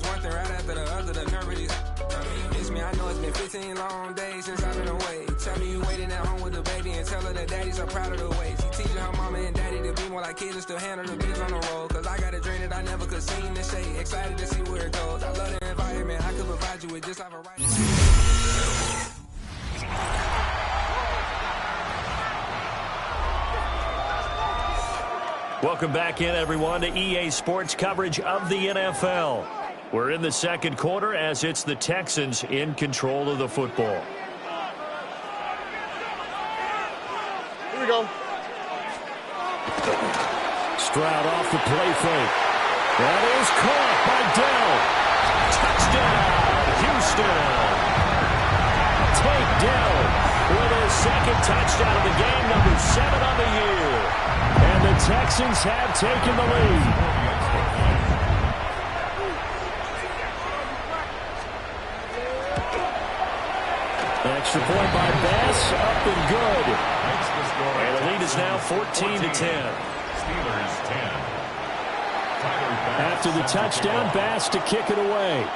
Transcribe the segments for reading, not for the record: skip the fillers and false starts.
That's one thing right after the other, the nerve really. Miss me, I know it's been 15 long days since I've been away. Tell me you waiting at home with the baby and tell her that daddy's so proud of the way. She teaching her mama and daddy to be more like kids and still handle the biz on the road. Cause I got a dream that I never could see in the shade. Excited to see where it goes. I love the environment. I could provide you with just like a right. Welcome back in, everyone, to EA Sports coverage of the NFL. We're in the second quarter as it's the Texans in control of the football. Here we go. Stroud off the play fake. That is caught by Dell. Touchdown, Houston. Take Dell with his second touchdown of the game, number 7 on the year. And the Texans have taken the lead. Extra point by Bass, up and good. And the lead is now 14-10. Steelers 10. After the touchdown, Bass to kick it away.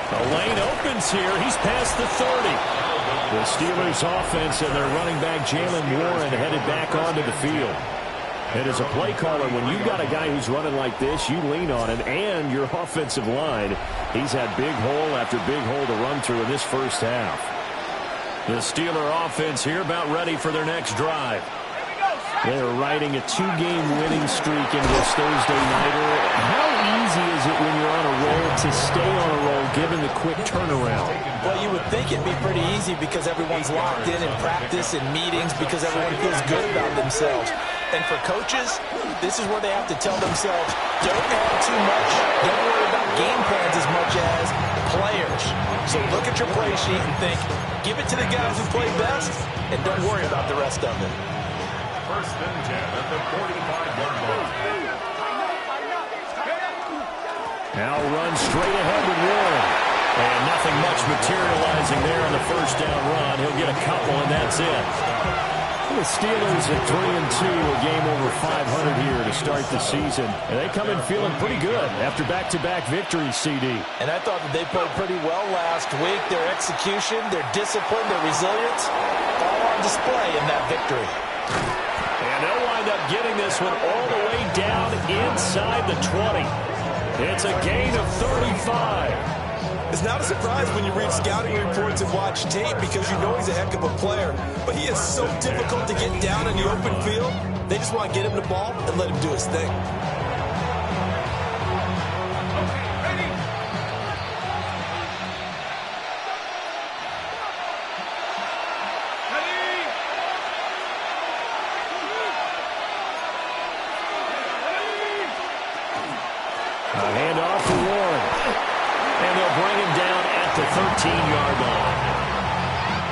The lane opens here. He's past the 30. The Steelers offense and their running back Jalen Warren headed back onto the field. And as a play caller, when you've got a guy who's running like this, you lean on him and your offensive line. He's had big hole after big hole to run through in this first half. The Steeler offense here about ready for their next drive. They're riding a 2-game winning streak into this Thursday nighter. How easy is it when you're on a roll to stay on a roll given the quick turnaround? Well, you would think it'd be pretty easy because everyone's locked in practice and meetings because everyone feels good about themselves. And for coaches, this is where they have to tell themselves, don't add too much. Don't worry about game plans as much as players. So look at your play sheet and think, give it to the guys who play best, and don't worry about the rest of it. First and 10 at the 45-yard line. Now run straight ahead with Warren. And nothing much materializing there on the first down run. He'll get a couple, and that's it. The Steelers at 3-2, a game over 500 here to start the season. And they come in feeling pretty good after back-to-back victories, CD. And I thought that they played pretty well last week. Their execution, their discipline, their resilience, all on display in that victory. And they'll wind up getting this one all the way down inside the 20. It's a gain of 35. It's not a surprise when you read scouting reports and watch tape because you know he's a heck of a player. But he is so difficult to get down in the open field. They just want to get him the ball and let him do his thing. A handoff for Warren. And they'll bring him down at the 13-yard line.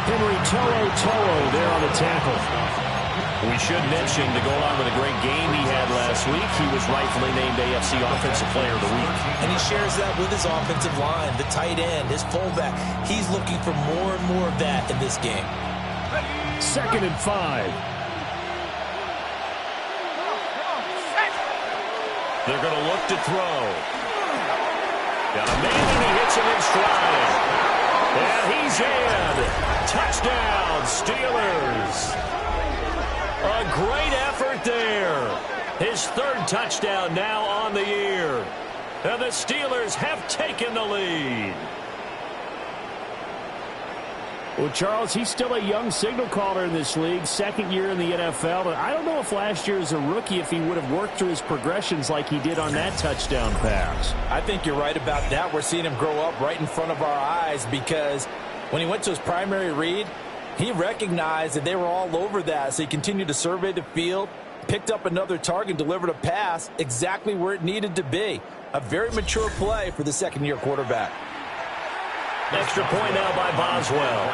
Henry Toro there on the tackle. We should mention, to go along with a great game he had last week, he was rightfully named AFC Offensive Player of the Week. And he shares that with his offensive line, the tight end, his fullback. He's looking for more and more of that in this game. 2nd and 5. They're going to look to throw. Got a man and he hits him in stride. And he's in. Touchdown, Steelers. A great effort there. His 3rd touchdown now on the year. And the Steelers have taken the lead. Well, Charles, he's still a young signal caller in this league, 2nd year in the NFL. But I don't know if last year as a rookie, if he would have worked through his progressions like he did on that touchdown pass. I think you're right about that. We're seeing him grow up right in front of our eyes because when he went to his primary read, he recognized that they were all over that. So he continued to survey the field, picked up another target, delivered a pass exactly where it needed to be. A very mature play for the 2nd-year quarterback. Extra point now by Boswell.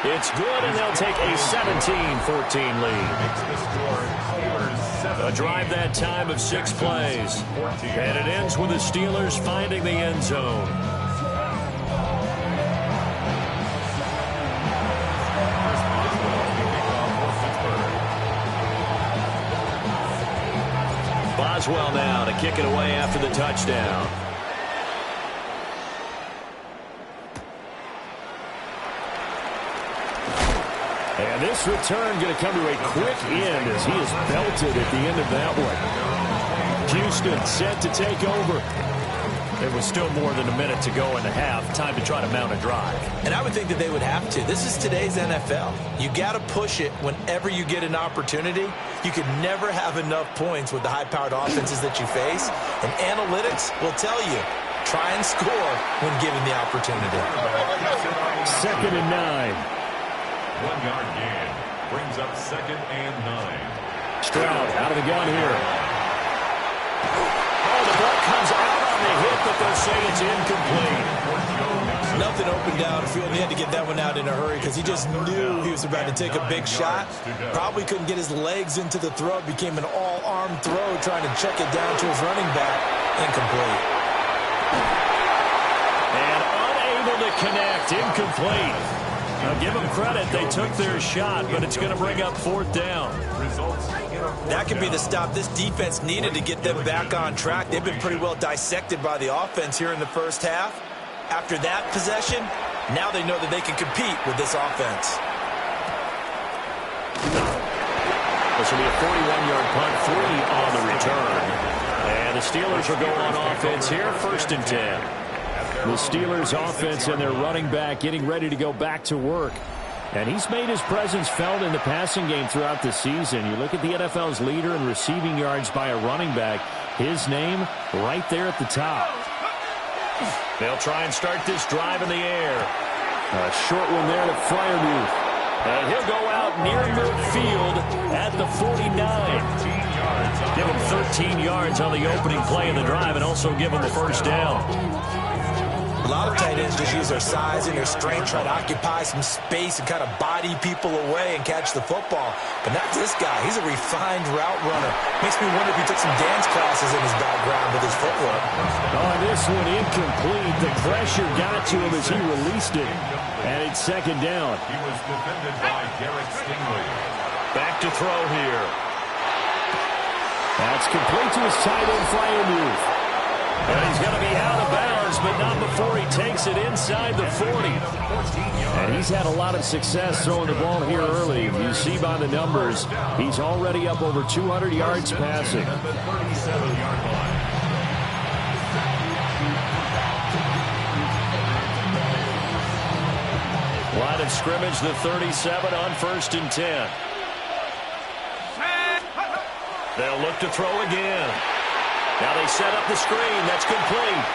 It's good, and they'll take a 17-14 lead. A drive that time of 6 plays. And it ends with the Steelers finding the end zone. as well now to kick it away after the touchdown. And this return going to come to a quick end as he is belted at the end of that one. Houston set to take over. There was still more than a minute to go in the half. Time to try to mount a drive. And I would think that they would have to. This is today's NFL. You got to push it whenever you get an opportunity. You could never have enough points with the high-powered offenses that you face. And analytics will tell you, try and score when given the opportunity. 2nd and 9. 1-yard gain. Brings up 2nd and 9. Stroud out of the gun here. Oh, the ball comes out on the hit, but they'll say it's incomplete. Nothing open downfield. He had to get that one out in a hurry because he just knew he was about to take a big shot. Probably couldn't get his legs into the throw. Became an all-arm throw trying to check it down to his running back. Incomplete. And unable to connect. Incomplete. Now give them credit. They took their shot, but it's going to bring up 4th down. That could be the stop this defense needed to get them back on track. They've been pretty well dissected by the offense here in the first half. After that possession, now they know that they can compete with this offense. This will be a 41-yard punt, 3 on the return. And the Steelers will go on offense here, 1st and 10. The Steelers offense and their running back getting ready to go back to work. And he's made his presence felt in the passing game throughout the season. You look at the NFL's leader in receiving yards by a running back. His name right there at the top. They'll try and start this drive in the air. A short one there to Freiermuth. And he'll go out near midfield at the 49. Give him 13 yards on the opening play of the drive and also give him the 1st down. A lot of tight ends just use their size and their strength, try to occupy some space and kind of body people away and catch the football. But not this guy. He's a refined route runner. Makes me wonder if he took some dance classes in his background with his footwork. Oh, this one incomplete. The pressure got to him as he released it. And it's 2nd down. He was defended by Garrett Stingley. Back to throw here. That's complete to his tight end, Freiermuth. And he's going to be out of bounds, but not before he takes it inside the 40. And he's had a lot of success throwing the ball here early. You see by the numbers, he's already up over 200 yards passing. Line of scrimmage, the 37 on 1st and 10. They'll look to throw again. Now they set up the screen. That's complete.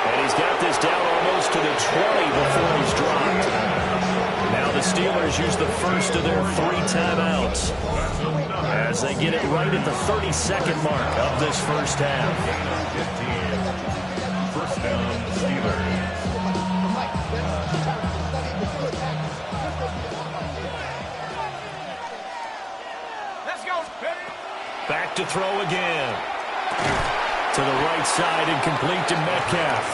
And he's got this down almost to the 20 before he's dropped. Now the Steelers use the first of their 3 timeouts as they get it right at the 32nd mark of this first half. 1st down, Steelers. Back to throw again. To the right side and complete to Metcalf.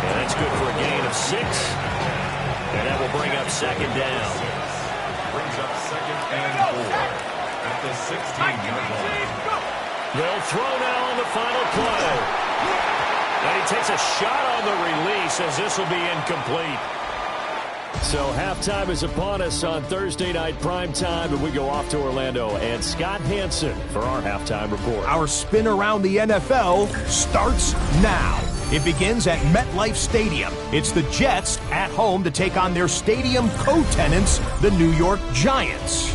And that's good for a gain of 6. And that will bring up 2nd down. Brings up 2nd and 4 at the 16-yard line. They'll throw now on the final play. And he takes a shot on the release as this will be incomplete. So halftime is upon us on Thursday night primetime, and we go off to Orlando and Scott Hansen for our halftime report. Our spin around the NFL starts now. It begins at MetLife Stadium. It's the Jets at home to take on their stadium co-tenants, the New York Giants.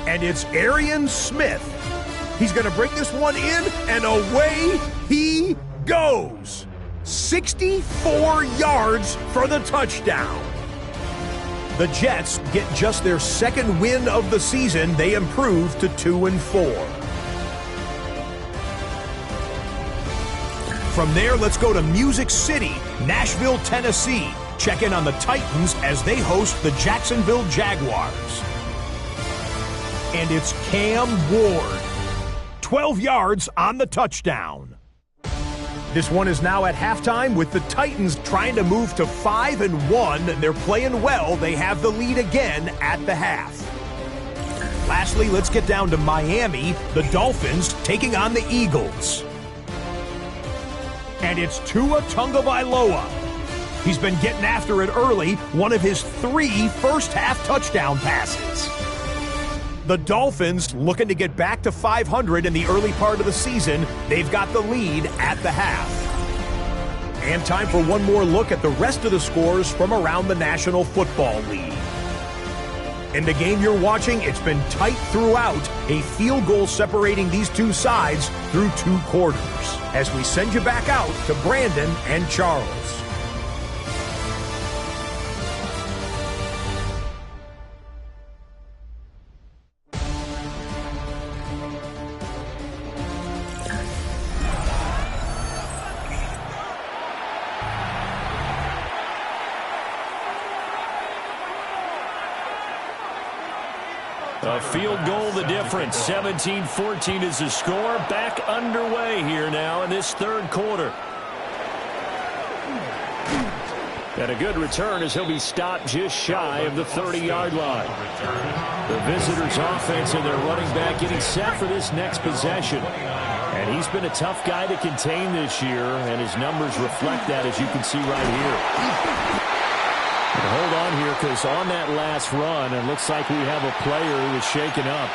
And it's Arian Smith. He's going to bring this one in, and away he goes. 64 yards for the touchdown. The Jets get just their 2nd win of the season. They improve to 2-4. From there, let's go to Music City, Nashville, Tennessee. Check in on the Titans as they host the Jacksonville Jaguars. And it's Cam Ward. 12 yards on the touchdown. This one is now at halftime with the Titans trying to move to 5-1. They're playing well. They have the lead again at the half. Lastly, let's get down to Miami, the Dolphins taking on the Eagles. And it's Tua Tagovailoa. He's been getting after it early, one of his 3 first-half touchdown passes. The Dolphins looking to get back to 500 in the early part of the season. They've got the lead at the half. And time for one more look at the rest of the scores from around the National Football League. In the game you're watching, it's been tight throughout, a field goal separating these two sides through 2 quarters. As we send you back out to Brandon and Charles. A field goal the difference. 17-14 is the score. Back underway here now in this third quarter. And a good return as he'll be stopped just shy of the 30-yard line. The visitors' offense and their running back getting set for this next possession. And he's been a tough guy to contain this year, and his numbers reflect that, as you can see right here. And hold on here, because on that last run, it looks like we have a player who is shaken up.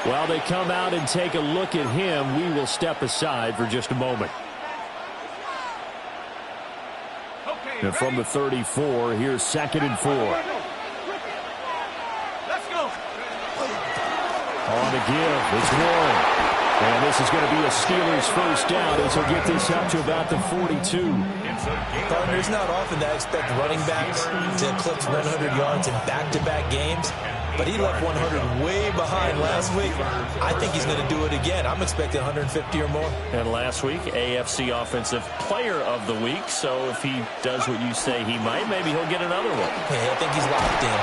While they come out and take a look at him, we will step aside for just a moment. And from the 34, here's 2nd and 4. Let's go. On to give, it's Warren. And this is going to be a Steelers first down as he'll get this up to about the 42. Partner, it's not often that I expect running backs to eclipse 100 yards in back-to-back games, but he left 100 way behind last week. I think he's going to do it again. I'm expecting 150 or more. And last week, AFC Offensive Player of the Week. So if he does what you say he might, maybe he'll get another one. Hey, I think he's locked in.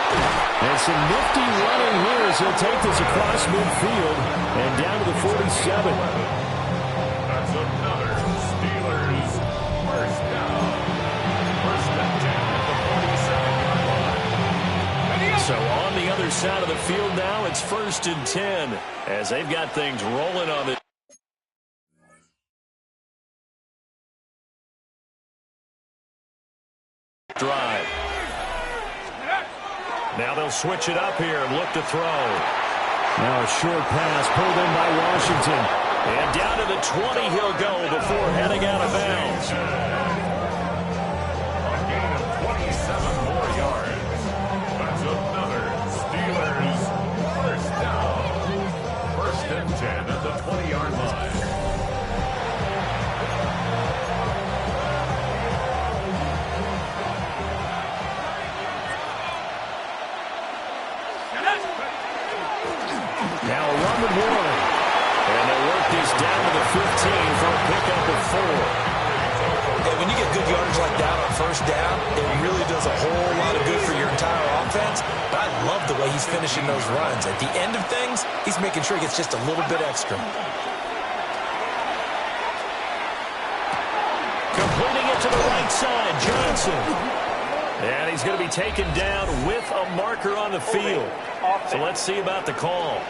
And some nifty running here as he'll take this across midfield and down to the 47. That's another Steelers first down. First and 10 at the 47-yard line. So on the other side of the field now, it's 1st and 10 as they've got things rolling on this drive. Now they'll switch it up here and look to throw. Now a short pass pulled in by Washington. And down to the 20 he'll go before heading out of bounds. A gain of 27 more yards. That's another Steelers first down. 1st and 10 at the 20-yard line. Now a run with Warren. And they'll work this down to the 15 for a pickup of 4. Hey, when you get good yardage like that on first down, it really does a whole lot of good for your entire offense. But I love the way he's finishing those runs. At the end of things, he's making sure he gets just a little bit extra. Completing it to the right side, Johnson. And he's going to be taken down with a marker on the field. So let's see about the call.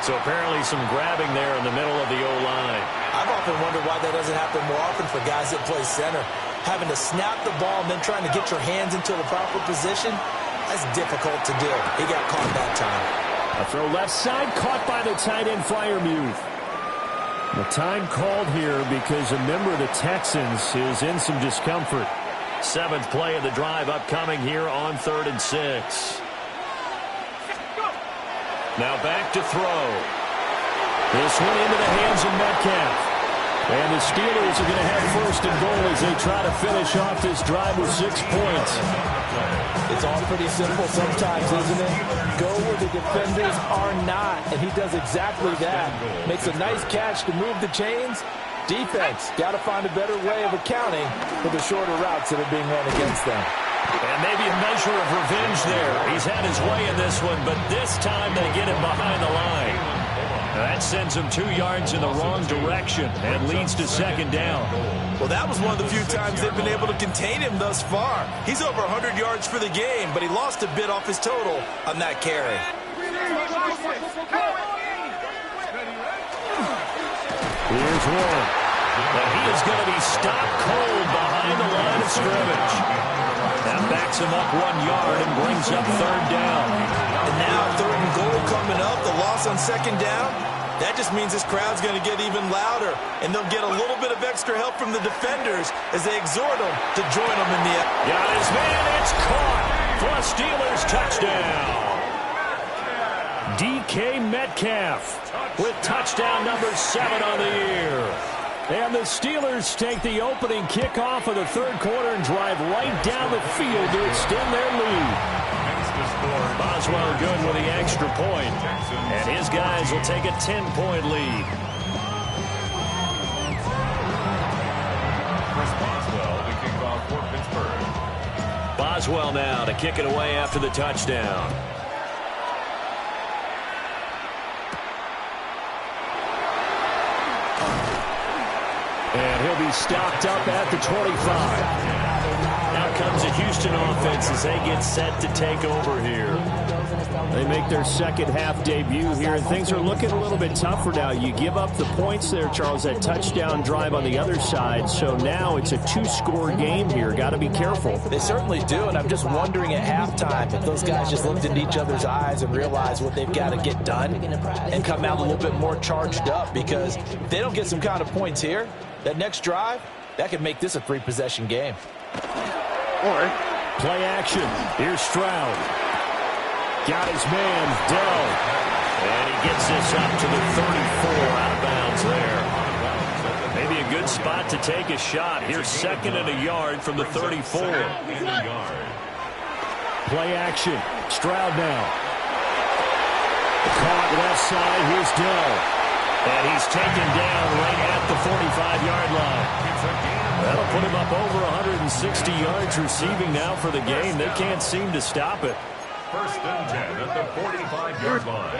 So apparently some grabbing there in the middle of the O-line. I've often wondered why that doesn't happen more often for guys that play center. Having to snap the ball and then trying to get your hands into the proper position, that's difficult to do. He got caught that time. A throw left side, caught by the tight end, Freiermuth. The time called here because a member of the Texans is in some discomfort. 7th play of the drive upcoming here on 3rd and 6. Now back to throw. This one into the hands of Metcalf. And the Steelers are going to have 1st and goal as they try to finish off this drive with 6 points. It's all pretty simple sometimes, isn't it? Go where the defenders are not, and he does exactly that. Makes a nice catch to move the chains. Defense, got to find a better way of accounting for the shorter routes that are being run against them. And maybe a measure of revenge there. He's had his way in this one, but this time they get him behind the line. That sends him 2 yards in the wrong direction and leads to second down. Well, that was one of the few times they've been able to contain him thus far. He's over 100 yards for the game, but he lost a bit off his total on that carry. Here's Warren. And he is going to be stopped cold behind the line of scrimmage. That backs him up 1 yard and brings up third down. And now third and goal coming up, the loss on second down. That just means this crowd's going to get even louder, and they'll get a little bit of extra help from the defenders as they exhort them to join them in the... Got his man, it's caught for a Steelers touchdown. DK Metcalf with touchdown number 7 on the year. And the Steelers take the opening kickoff of the third quarter and drive right down the field to extend their lead. Boswell good with the extra point, and his guys will take a 10-point lead. Chris Boswell, the kickoff for Pittsburgh. Boswell now to kick it away after the touchdown. And he'll be stopped up at the 25. Now comes the Houston offense as they get set to take over here. They make their second half debut here, and things are looking a little bit tougher now. You give up the points there, Charles, that touchdown drive on the other side. So now it's a 2-score game here. Got to be careful. They certainly do, and I'm just wondering at halftime if those guys just looked into each other's eyes and realized what they've got to get done and come out a little bit more charged up, because if they don't get some kind of points here, that next drive, that could make this a 3-possession game. Play action. Here's Stroud. Got his man, Dell. And he gets this up to the 34 out of bounds there. Maybe a good spot to take a shot. Here's 2nd and a yard from the 34. Play action. Stroud now. Caught left side. Here's Dell. And he's taken down right at the 45-yard line. That'll put him up over 160 yards receiving now for the game. They can't seem to stop it. 1st and 10 at the 45-yard line.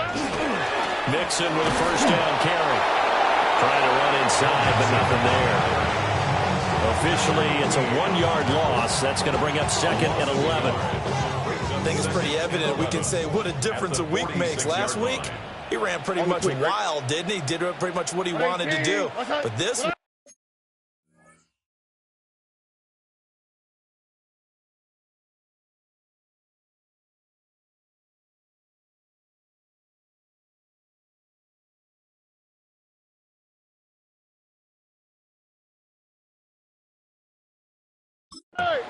Mixon with a first down carry. Trying to run inside, but nothing there. Officially, it's a 1-yard loss. That's going to bring up 2nd and 11. I think it's pretty evident. We can say what a difference a week makes. Last week, he ran pretty much wild, didn't he? Did pretty much what he wanted to do. But this...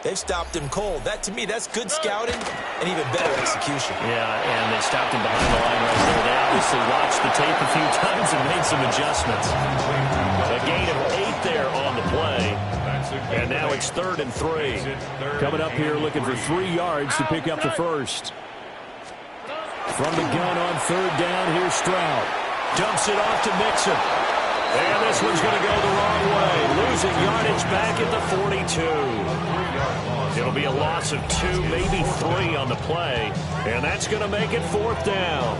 They've stopped him cold. That, to me, that's good scouting and even better execution. Yeah, and they stopped him behind the line right there. They obviously watched the tape a few times and made some adjustments. A gain of 8 there on the play. And now it's 3rd and 3. Coming up here looking for 3 yards to pick up the first. From the gun on 3rd down, here's Stroud. Dumps it off to Mixon. And this one's going to go the wrong way. Losing yardage back at the 42. It'll be a loss of 2, maybe 3 on the play. And that's going to make it 4th down.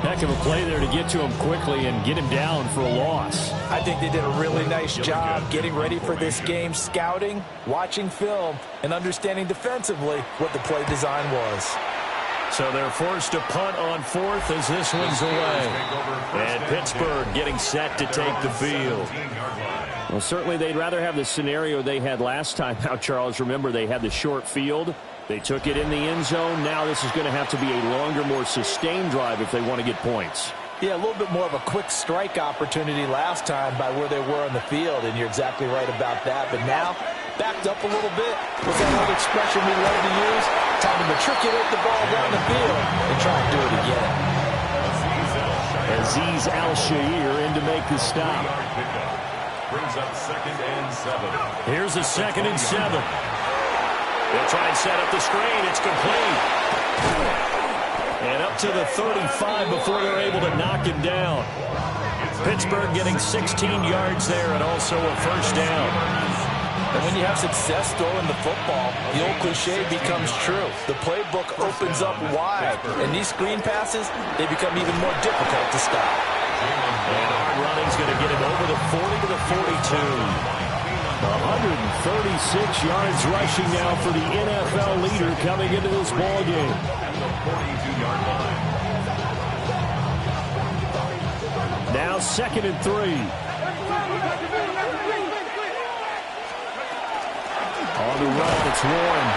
Heck of a play there to get to him quickly and get him down for a loss. I think they did a really nice job getting ready for this game, scouting, watching film, and understanding defensively what the play design was. So they're forced to punt on 4th as this one's away. And Pittsburgh getting set to take the field. Well, certainly they'd rather have the scenario they had last time. Now, Charles, remember they had the short field. They took it in the end zone. Now this is going to have to be a longer, more sustained drive if they want to get points. Yeah, a little bit more of a quick strike opportunity last time by where they were on the field, and you're exactly right about that. But now, backed up a little bit with that old expression we love to use, time to matriculate the ball down the field and try and do it again. Azeez Al-Shaair in to make the stop. Brings up 2nd and 7. Here's a 2nd and 7. They'll try and set up the screen. It's complete. And up to the 35 before they're able to knock him down. Pittsburgh getting 16 yards there and also a first down. And when you have success throwing the football, the old cliche becomes true. The playbook opens up wide, and these screen passes, they become even more difficult to stop. And hard running's going to get him over the 40 to the 42. 136 yards rushing now for the NFL leader coming into this ball game. Now 2nd and 3. On the run, it's Warren.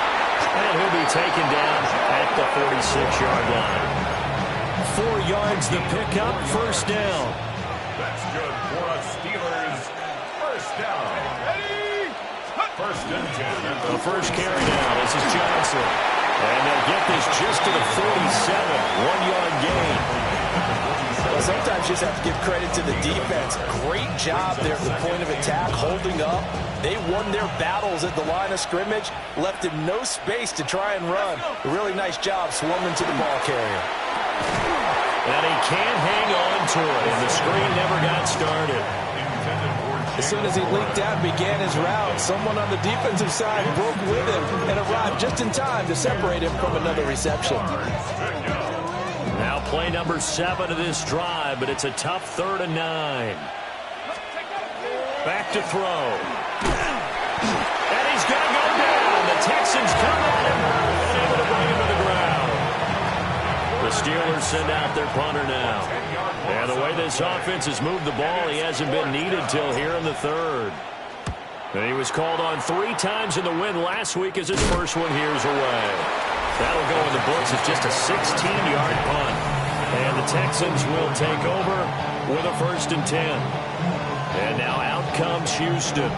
And he'll be taken down at the 46-yard line. 4 yards the pickup, first down. That's good for a Steelers first down. First and 10. The first carry now. This is Johnson. And they'll get this just to the 47. 1-yard gain. Well, sometimes you just have to give credit to the defense. Great job there at the point of attack, holding up. They won their battles at the line of scrimmage, left him no space to try and run. A really nice job swarming to the ball carrier. And he can't hang on to it, and the screen never got started. As soon as he leaked out and began his route, someone on the defensive side broke with him and arrived just in time to separate him from another reception. Now play number 7 of this drive, but it's a tough 3rd and 9. Back to throw. And he's going to go down. The Texans come at him and able to bring him to the ground. The Steelers send out their punter now. And the way this offense has moved the ball, he hasn't been needed till here in the 3rd. And he was called on 3 times in the win last week as his first one here's away. That'll go in the books as just a 16-yard punt. And the Texans will take over with a 1st and 10. And now out comes Houston.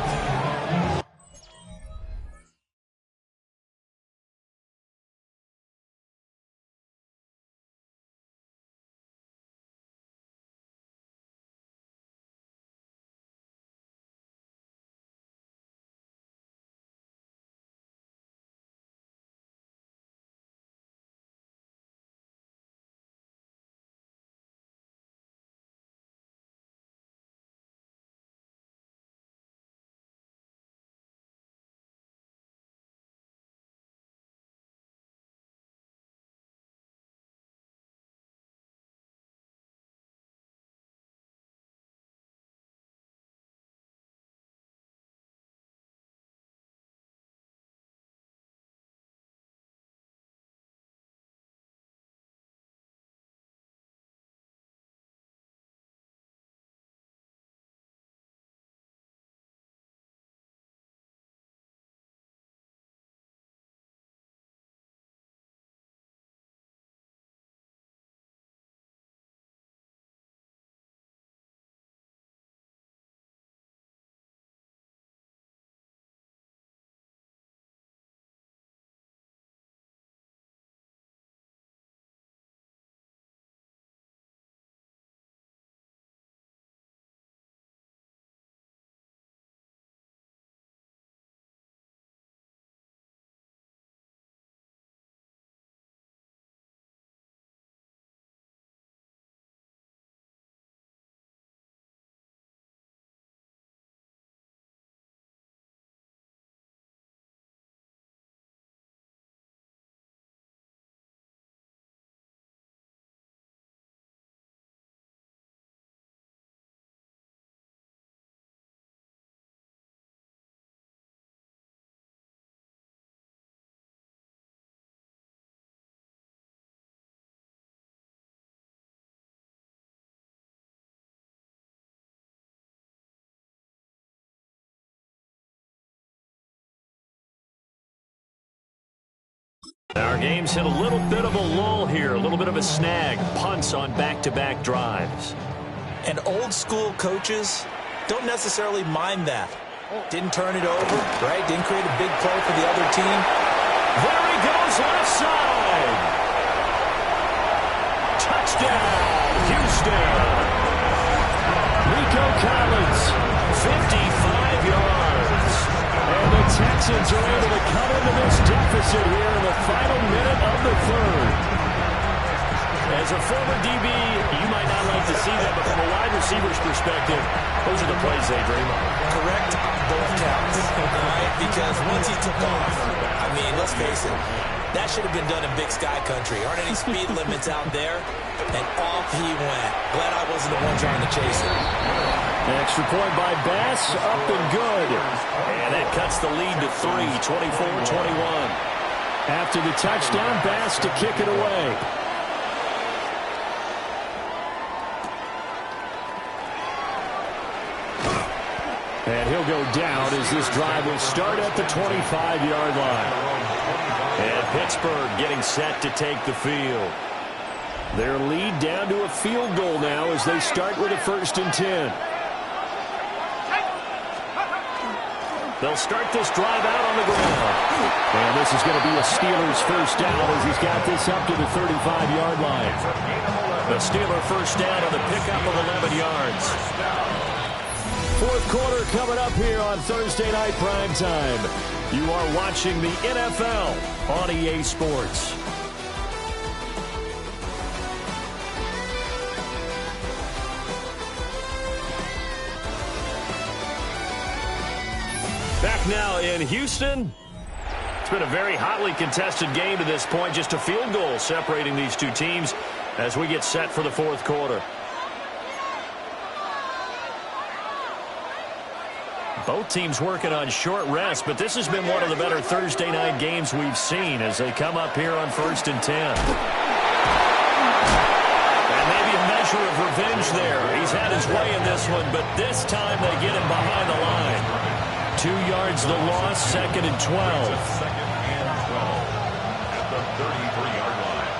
Our game's hit a little bit of a lull here, a little bit of a snag. Punts on back-to-back drives. And old-school coaches don't necessarily mind that. Didn't turn it over, right? Didn't create a big play for the other team. There he goes, left side. Touchdown, Houston. Nico Collins, 55 yards. And the Texans are able to cut into this deficit here in the final minute of the 3rd. As a former DB, you might not like to see that, but from a wide receiver's perspective, those are the plays they dream of. Correct both counts, right? Because once he took off, I mean, let's face it, That should have been done in Big Sky Country. Aren't any speed limits out there? And off he went. Glad I wasn't the one trying to chase it. Extra point by Bass, up and good. And that cuts the lead to 3, 24-21. After the touchdown, Bass to kick it away. And he'll go down as this drive will start at the 25-yard line. And Pittsburgh getting set to take the field. Their lead down to a field goal now as they start with a 1st and 10. They'll start this drive out on the ground. And this is going to be a Steelers first down as he's got this up to the 35-yard line. The Steeler first down on the pickup of 11 yards. Fourth quarter coming up here on Thursday Night Primetime. You are watching the NFL on EA Sports. Back now in Houston. It's been a very hotly contested game to this point. Just a field goal separating these two teams as we get set for the fourth quarter. Both teams working on short rest, but this has been one of the better Thursday night games we've seen as they come up here on 1st and 10. And maybe a measure of revenge there. He's had his way in this one, but this time they get him behind the line. 2 yards the loss, 2nd and 12. 2nd and 12 at the 33-yard line.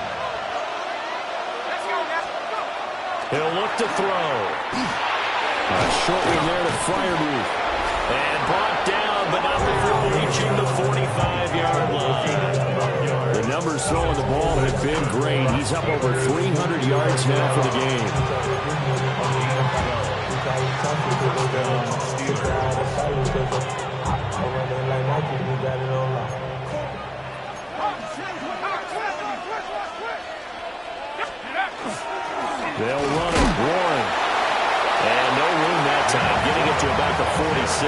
He'll look to throw. A short one there to Freiermuth. And brought down, but not before reaching the 45-yard line. The numbers throwing the ball have been great. He's up over 300 yards now for the game. They'll run it, Warren. And no room that time, getting it to about the 46.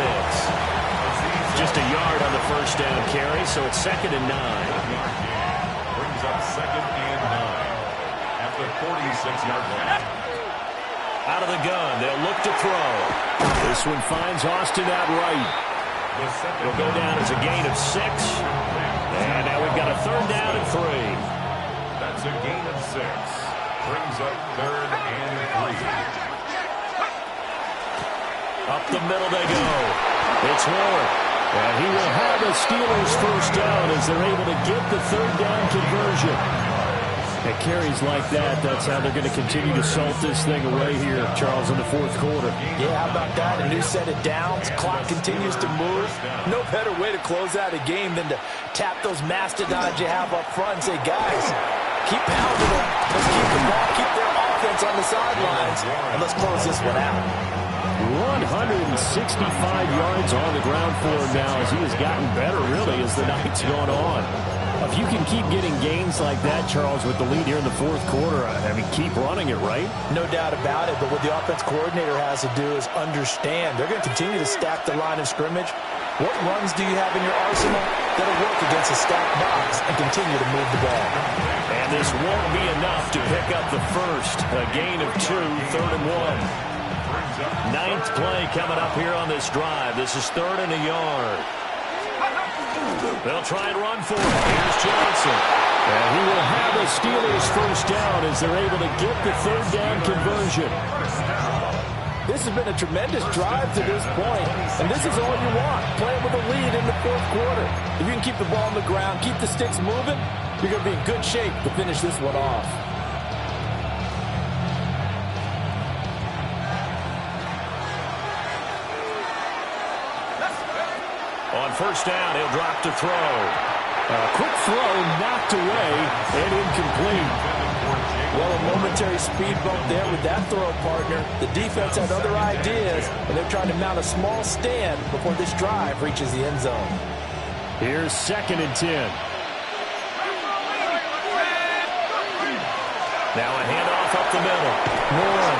Just a yard on the first down carry, so it's 2nd and 9. Brings up 2nd and 9 at the 46-yard line. Out of the gun, they'll look to throw. This one finds Austin out right. It'll go down as a gain of 6. And now we've got a 3rd down and 3. That's a gain of 6. Brings up 3rd and 3. Up the middle they go. It's Warren. And he will have a Steelers first down as they're able to get the 3rd down conversion. At carries like that, that's how they're going to continue to salt this thing away here, Charles, in the fourth quarter. Yeah, how about that? A new set of downs. Clock continues to move. No better way to close out a game than to tap those mastodons you have up front and say, guys, keep pounding them. Let's keep the ball, keep their offense on the sidelines, and let's close this one out. 165 yards on the ground for him now as he has gotten better, really, as the night's gone on. If you can keep getting gains like that, Charles, with the lead here in the fourth quarter, I mean, keep running it, right? No doubt about it, but what the offense coordinator has to do is understand. They're going to continue to stack the line of scrimmage. What runs do you have in your arsenal that'll work against a stacked box and continue to move the ball? And this won't be enough to pick up the first. A gain of 2, 3rd and 1. 9th play coming up here on this drive. This is 3rd and a yard. They'll try and run for it. Here's Johnson. And he will have a Steelers first down as they're able to get the 3rd down conversion. This has been a tremendous drive to this point, and this is all you want, playing with a lead in the fourth quarter. If you can keep the ball on the ground, keep the sticks moving, you're going to be in good shape to finish this one off. On first down, he'll drop to throw. A quick throw knocked away and incomplete. Well, a momentary speed bump there with that throw, partner. The defense had other ideas, and they're trying to mount a small stand before this drive reaches the end zone. Here's 2nd and 10. Now a handoff up the middle. Warren.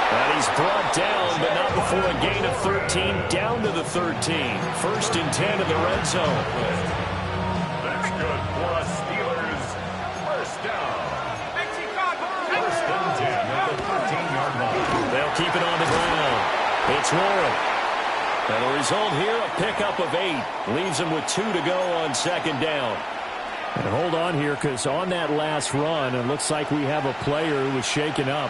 And he's brought down, but not before a gain of 13, down to the 13. 1st and 10 in the red zone. That's good for a Steelers First down. First and 10 at the 13-yard line. They'll keep it on the ground. It's Warren. And the result here, a pickup of 8. Leaves him with 2 to go on second down. And hold on here, because on that last run, it looks like we have a player who was shaken up.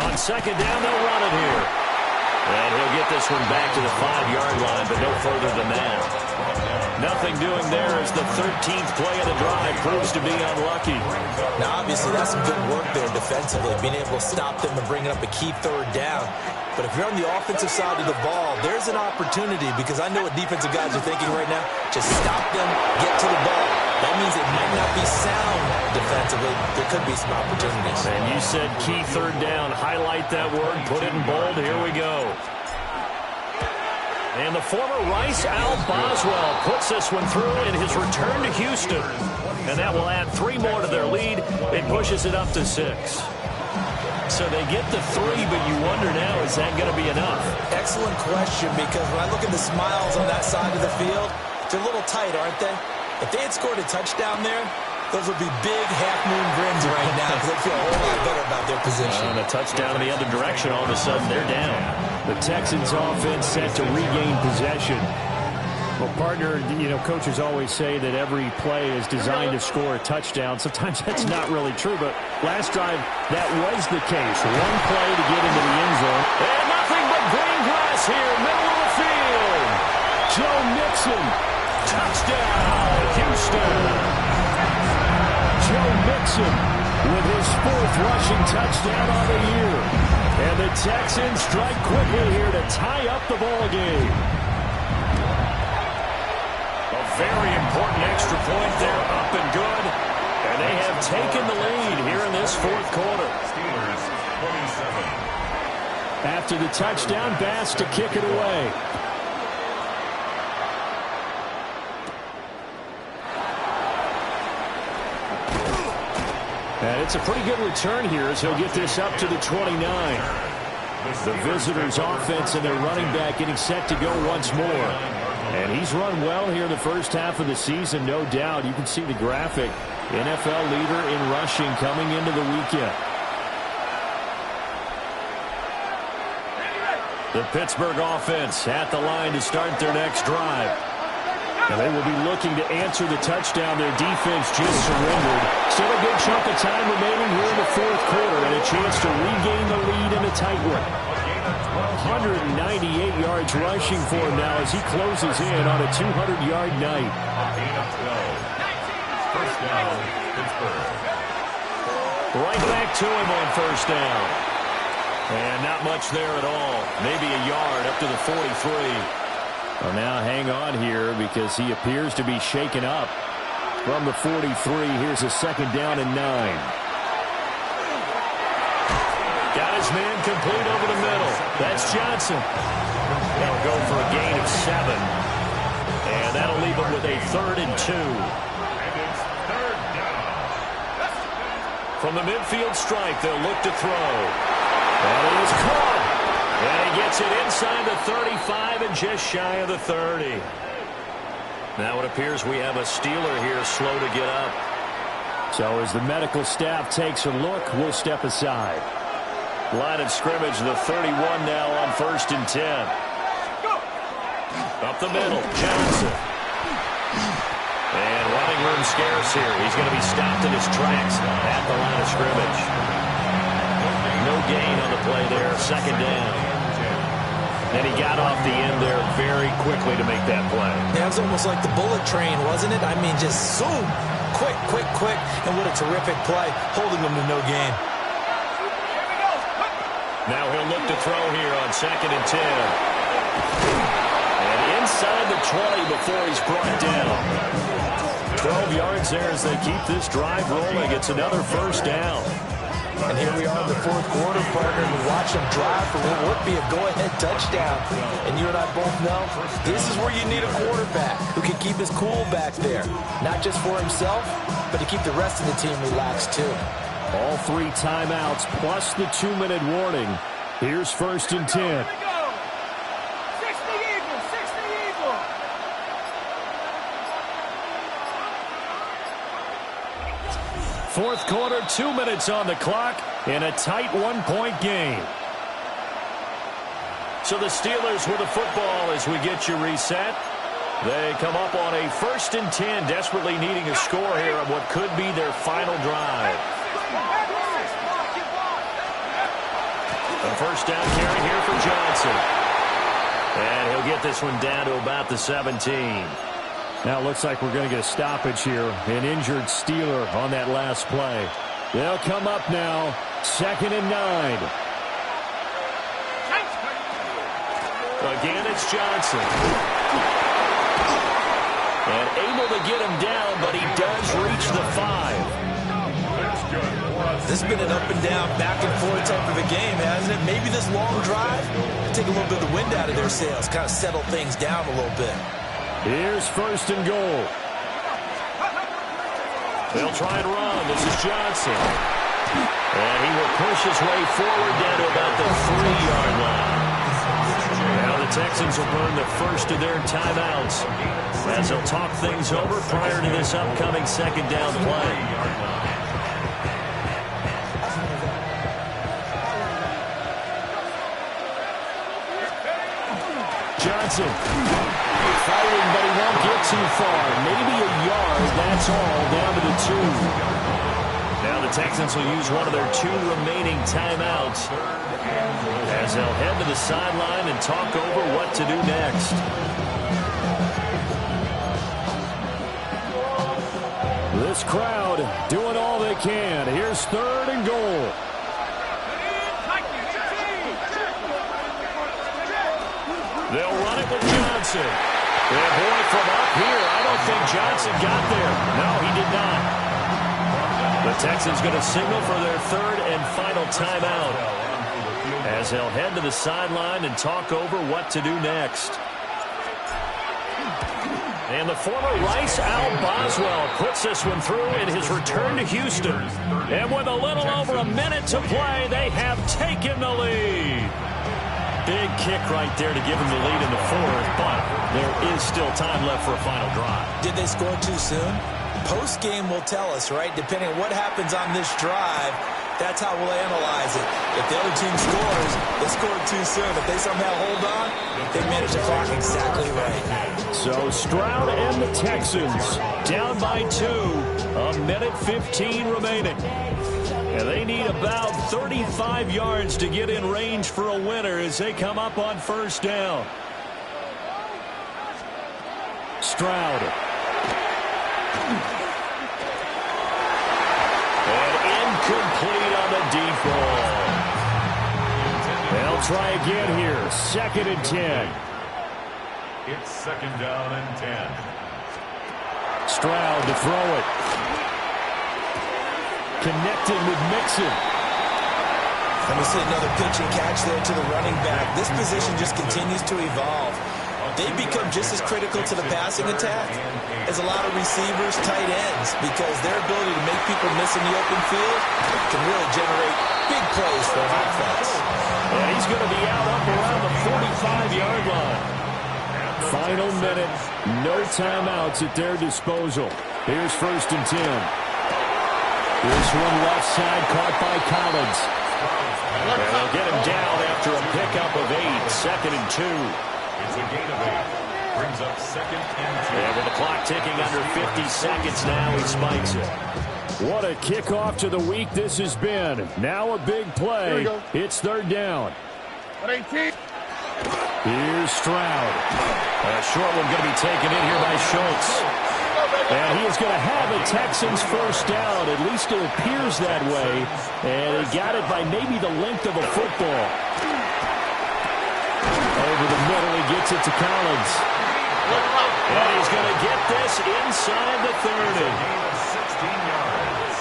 On second down, they'll run it here. And he'll get this one back to the 5-yard line, but no further than that. Nothing doing there as the 13th play of the drive proves to be unlucky. Now, obviously, that's some good work there defensively, being able to stop them and bringing up a key third down. But if you're on the offensive side of the ball, there's an opportunity, because I know what defensive guys are thinking right now. Just stop them, get to the ball. That means it might not be sound defensively. There could be some opportunities. And you said key third down. Highlight that word. Put it in bold. Here we go. And the former Rice Al Boswell puts this one through in his return to Houston. And that will add 3 more to their lead. It pushes it up to 6. So they get the 3, but you wonder now, is that going to be enough? Excellent question, because when I look at the smiles on that side of the field, they're a little tight, aren't they? If they had scored a touchdown there, those would be big half-moon grins right now, because they feel a whole lot better about their position. And a touchdown in the other direction, all of a sudden they're down. The Texans offense set to regain possession. Well, partner, you know, coaches always say that every play is designed to score a touchdown. Sometimes that's not really true, but last drive, that was the case. One play to get into the end zone. And nothing but green grass here, middle of the field. Joe Mixon, touchdown, Houston. Joe Mixon with his 4th rushing touchdown on the year. And the Texans strike quickly here to tie up the ball game. A very important extra point there, up and good. And they have taken the lead here in this 4th quarter. Steelers 27. After the touchdown, Bass to kick it away. And it's a pretty good return here as he'll get this up to the 29. The visitors' offense and their running back getting set to go once more. And he's run well here in the first half of the season, no doubt. You can see the graphic. NFL leader in rushing coming into the weekend. The Pittsburgh offense at the line to start their next drive. And they will be looking to answer the touchdown. Their defense just surrendered. Still a good chunk of time remaining here in the 4th quarter and a chance to regain the lead in a tight one. 198 yards rushing for him now as he closes in on a 200-yard night. First down, Pittsburgh. Right back to him on first down. And not much there at all. Maybe a yard up to the 43. Well, now hang on here because he appears to be shaken up. From the 43, here's a second down and 9. Got his man complete over the middle. That's Johnson. They'll go for a gain of 7. And that'll leave him with a 3rd and 2. And it's 3rd down. From the midfield stripe, they'll look to throw. And it is caught. And he gets it inside the 35 and just shy of the 30. Now it appears we have a Steeler here slow to get up. So as the medical staff takes a look, we'll step aside. Line of scrimmage, the 31 now on 1st and 10. Up the middle, Johnson. And running room scarce here. He's going to be stopped in his tracks at the line of scrimmage. No gain on the play there, second down. And he got off the end there very quickly to make that play. Yeah, it was almost like the bullet train, wasn't it? I mean, just zoom. Quick, quick, quick. And what a terrific play, holding him to no gain. Now he'll look to throw here on 2nd and 10. And inside the 20 before he's brought down. 12 yards there as they keep this drive rolling. It's another first down. And here we are in the 4th quarter, partner. We watch them drive for what would be a go-ahead touchdown. And you and I both know this is where you need a quarterback who can keep his cool back there. Not just for himself, but to keep the rest of the team relaxed too. All 3 timeouts plus the 2-minute warning. Here's 1st and 10. Fourth quarter, 2 minutes on the clock in a tight 1-point game. So the Steelers with the football as we get you reset. They come up on a 1st and 10, desperately needing a score here on what could be their final drive. A first down carry here for Johnson. And he'll get this one down to about the 17. Now it looks like we're going to get a stoppage here. An injured Steeler on that last play. They'll come up now. 2nd and 9. Again, it's Johnson. And able to get him down, but he does reach the 5. This has been an up-and-down, back-and-forth type of a game, hasn't it? Maybe this long drive take a little bit of the wind out of their sails, kind of settle things down a little bit. Here's 1st and goal. They'll try and run. This is Johnson. And he will push his way forward down to about the 3-yard line. Now the Texans will burn the first of their timeouts as they'll talk things over prior to this upcoming 2nd down play. Johnson fighting, but he won't get too far. Maybe a yard, that's all, down to the 2. Now the Texans will use one of their 2 remaining timeouts as they'll head to the sideline and talk over what to do next. This crowd doing all they can. Here's 3rd and goal. They'll run it with Johnson. And boy, from up here, I don't think Johnson got there. No, he did not. The Texans going to signal for their 3rd and final timeout as they'll head to the sideline and talk over what to do next. And the former Rice Al Boswell puts this one through in his return to Houston. And with a little over a minute to play, they have taken the lead. Big kick right there to give him the lead in the 4th, but there is still time left for a final drive. Did they score too soon? Post-game will tell us, right? Depending on what happens on this drive, that's how we'll analyze it. If the other team scores, they scored too soon. If they somehow hold on, they manage the clock exactly right. So Stroud and the Texans down by 2, a minute 15 remaining. And they need about 35 yards to get in range for a winner as they come up on 1st down. Stroud. And incomplete on the deep ball. They'll try again here. 2nd and 10. It's 2nd down and 10. Stroud to throw it. Connected with Mixon. And we see another pitch and catch there to the running back. This position just continues to evolve. They become just as critical to the passing attack as a lot of receivers, tight ends, because their ability to make people miss in the open field can really generate big plays for an offense. And he's going to be out up around the 45-yard line. Final minute. No timeouts at their disposal. Here's 1st and 10. This one left side caught by Collins. And they'll get him down after a pickup of 8. 2nd and 2. It's a gain of 8. Brings up 2nd and 2. And with the clock ticking under 50 seconds now, he spikes it. What a kickoff to the week this has been. Now a big play. It's 3rd down. Here's Stroud. A short one going to be taken in here by Schultz. And he is going to have a Texans 1st down. At least it appears that way. And he got it by maybe the length of a football. Over the middle, he gets it to Collins. And he's going to get this inside the 30. 16 yards.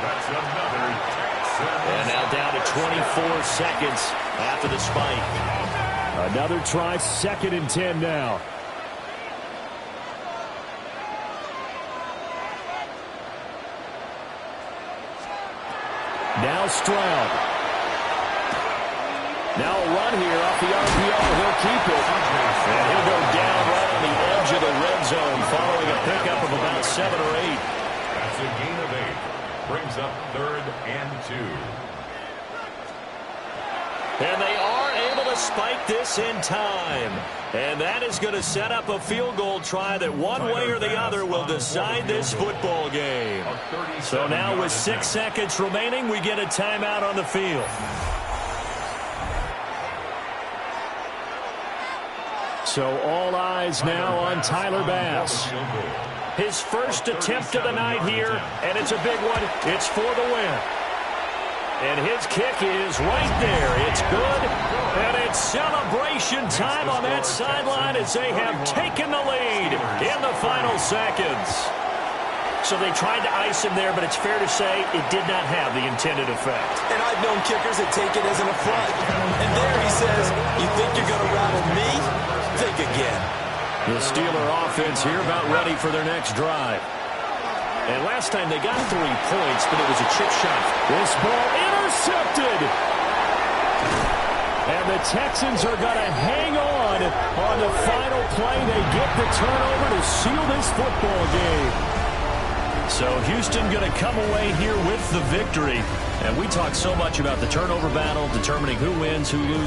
That's another Texan. And now down to 24 seconds after the spike. Another try, 2nd and 10 now. Now Stroud. Now a run here off the RPO. He'll keep it. And he'll go down right on the edge of the red zone following a pickup of about 7 or 8. That's a gain of 8. And they are able to spike this in time. And that is going to set up a field goal try that one way or the other will decide this football game. So now with 6 seconds remaining, we get a timeout on the field. So all eyes now on Tyler Bass. His first attempt of the night here, and it's a big one. It's for the win. And his kick is right there. It's good. And it's celebration time on that sideline as they have taken the lead in the final seconds. So they tried to ice him there, but it's fair to say it did not have the intended effect. And I've known kickers that take it as an affront. And there he says, you think you're going to rattle me? Think again. The Steeler offense here about ready for their next drive. And last time they got 3 points, but it was a chip shot. This ball intercepted. And the Texans are going to hang on the final play. They get the turnover to seal this football game. So Houston going to come away here with the victory. And we talk so much about the turnover battle, determining who wins, who loses.